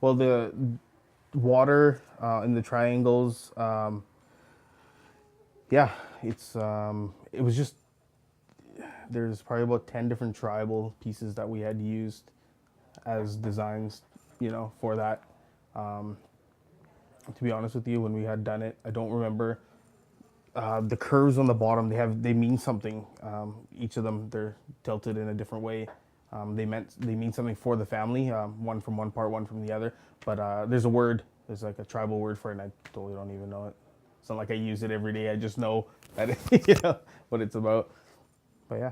Well, the water in the triangles, yeah, it was just there's probably about 10 different tribal pieces that we had used as designs, for that. To be honest with you, when we had done it, I don't remember the curves on the bottom. They mean something. Each of them, they're tilted in a different way. They mean something for the family. One from one part, one from the other. But there's a word. There's like a tribal word for it, and I totally don't even know it. It's not like I use it every day. I just know that what it's about. But yeah.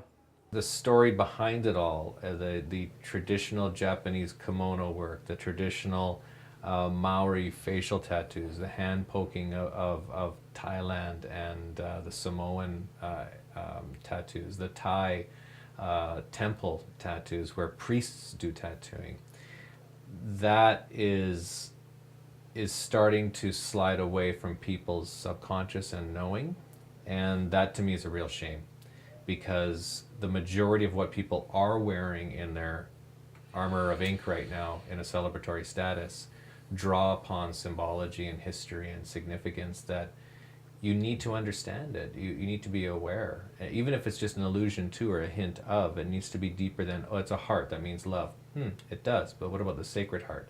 The story behind it all, the traditional Japanese kimono work, the traditional Maori facial tattoos, the hand poking of Thailand, and the Samoan tattoos, the Thai temple tattoos where priests do tattooing. That is starting to slide away from people's subconscious and knowing, and that to me is a real shame, because the majority of what people are wearing in their armor of ink right now in a celebratory status draw upon symbology and history and significance that you need to understand it. You need to be aware. Even if it's just an allusion to or a hint of, it needs to be deeper than, oh, it's a heart, that means love. It does, but what about the sacred heart?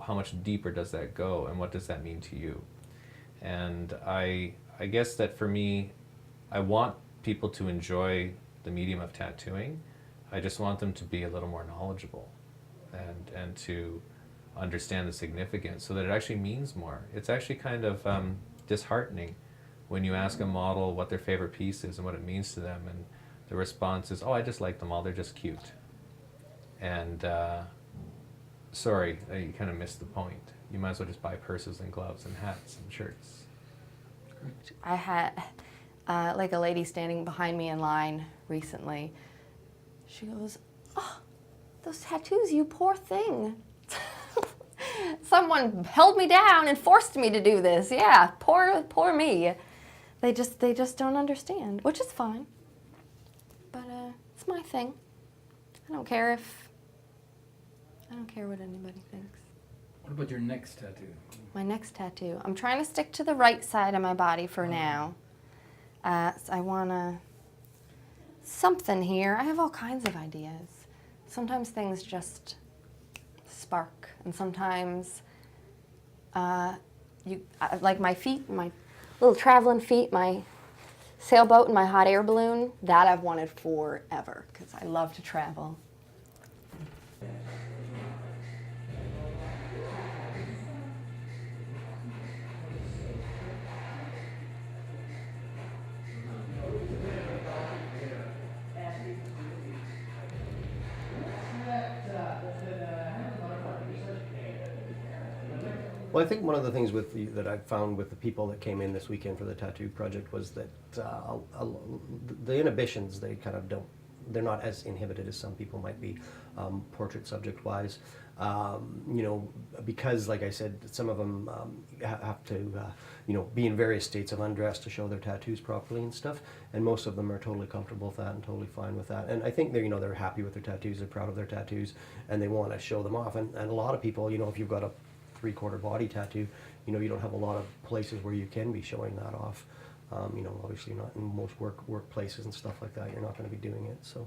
How much deeper does that go, and what does that mean to you? And I guess that for me, I want people to enjoy the medium of tattooing. I just want them to be a little more knowledgeable and to understand the significance so that it actually means more. It's actually kind of disheartening when you ask a model what their favorite piece is and what it means to them, and the response is, oh, I just like them all, they're just cute. And sorry, you kind of missed the point. You might as well just buy purses and gloves and hats and shirts. I had like a lady standing behind me in line recently. She goes, "Oh, those tattoos, you poor thing. Someone held me down and forced me to do this. Yeah, poor me. They just don't understand, which is fine. But it's my thing. I don't care what anybody thinks." What about your next tattoo? My next tattoo. I'm trying to stick to the right side of my body for now. So I want something here. I have all kinds of ideas. Sometimes things just spark, and sometimes like my feet, my little traveling feet, my sailboat and my hot air balloon, that I've wanted forever because I love to travel. Well, I think one of the things that I found with the people that came in this weekend for the tattoo project was that the inhibitions, they kind of don't, they're not as inhibited as some people might be, portrait subject wise. Because like I said, some of them have to, be in various states of undress to show their tattoos properly and stuff. And most of them are totally comfortable with that and totally fine with that. And I think they're happy with their tattoos, they're proud of their tattoos, and they want to show them off. And a lot of people, if you've got a three-quarter body tattoo, you don't have a lot of places where you can be showing that off. Obviously not in most workplaces and stuff like that. You're not going to be doing it. So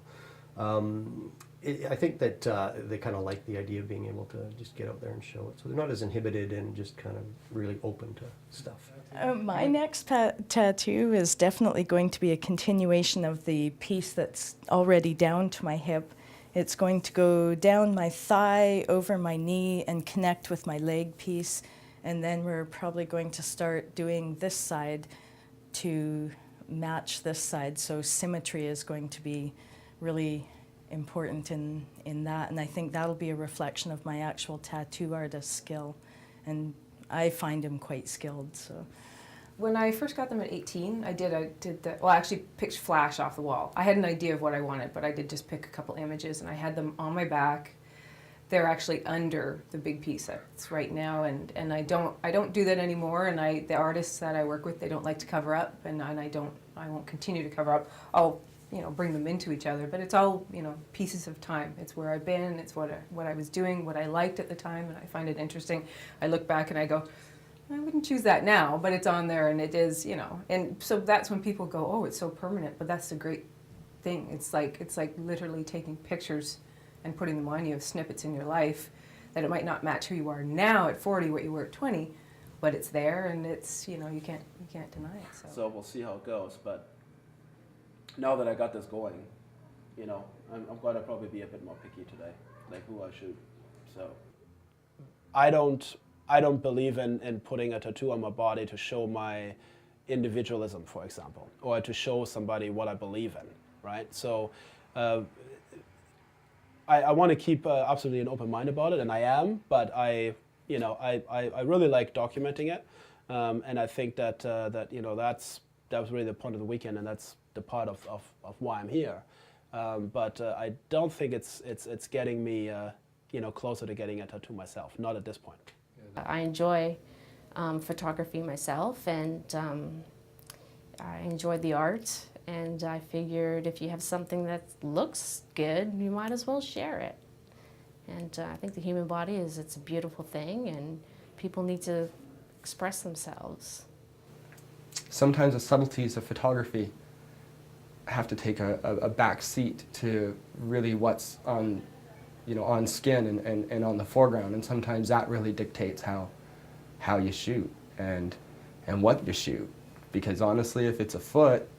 I think that they kind of like the idea of being able to just get out there and show it. So they're not as inhibited and just kind of really open to stuff. My next tattoo is definitely going to be a continuation of the piece that's already down to my hip. It's going to go down my thigh, over my knee, and connect with my leg piece. And then we're probably going to start doing this side to match this side. So symmetry is going to be really important in that. And I think that'll be a reflection of my actual tattoo artist skill. And I find him quite skilled, so. When I first got them at 18, I actually picked Flash off the wall. I had an idea of what I wanted, but I did just pick a couple images, and I had them on my back. They're actually under the big piece that's right now, and I don't do that anymore. And the artists that I work with, they don't like to cover up, and I won't continue to cover up. I'll you know, bring them into each other, but it's all, you know, pieces of time. It's where I've been, it's what I was doing, what I liked at the time, and I find it interesting. I look back and I go, I wouldn't choose that now, but it's on there and it is, you know, and so that's when people go, oh, it's so permanent, but that's the great thing. It's like literally taking pictures and putting them on you of snippets in your life that it might not match who you are now at 40, what you were at 20, but it's there and it's, you know, you can't deny it. So we'll see how it goes. But now that I got this going, you know, I'm going to probably be a bit more picky today, like who I shoot. So I don't believe in putting a tattoo on my body to show my individualism, for example, or to show somebody what I believe in, right? So I want to keep absolutely an open mind about it, and I am, but I really like documenting it, and I think that that was really the point of the weekend, and that's the part of why I'm here. But I don't think it's getting me closer to getting a tattoo myself. Not at this point. I enjoy photography myself, and I enjoy the art, and I figured if you have something that looks good, you might as well share it. And I think the human body it's a beautiful thing, and people need to express themselves. Sometimes the subtleties of photography have to take a back seat to really what's on skin and on the foreground, and sometimes that really dictates how you shoot and what you shoot. Because honestly, if it's a foot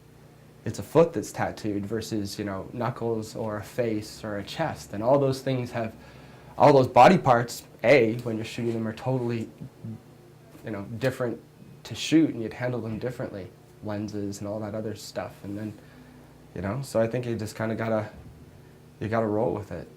that's tattooed versus, you know, knuckles or a face or a chest, and all those things have, all those body parts, when you're shooting them are totally, you know, different to shoot, and you'd handle them differently, lenses and all that other stuff, and then, you know, so I think you just kind of gotta roll with it.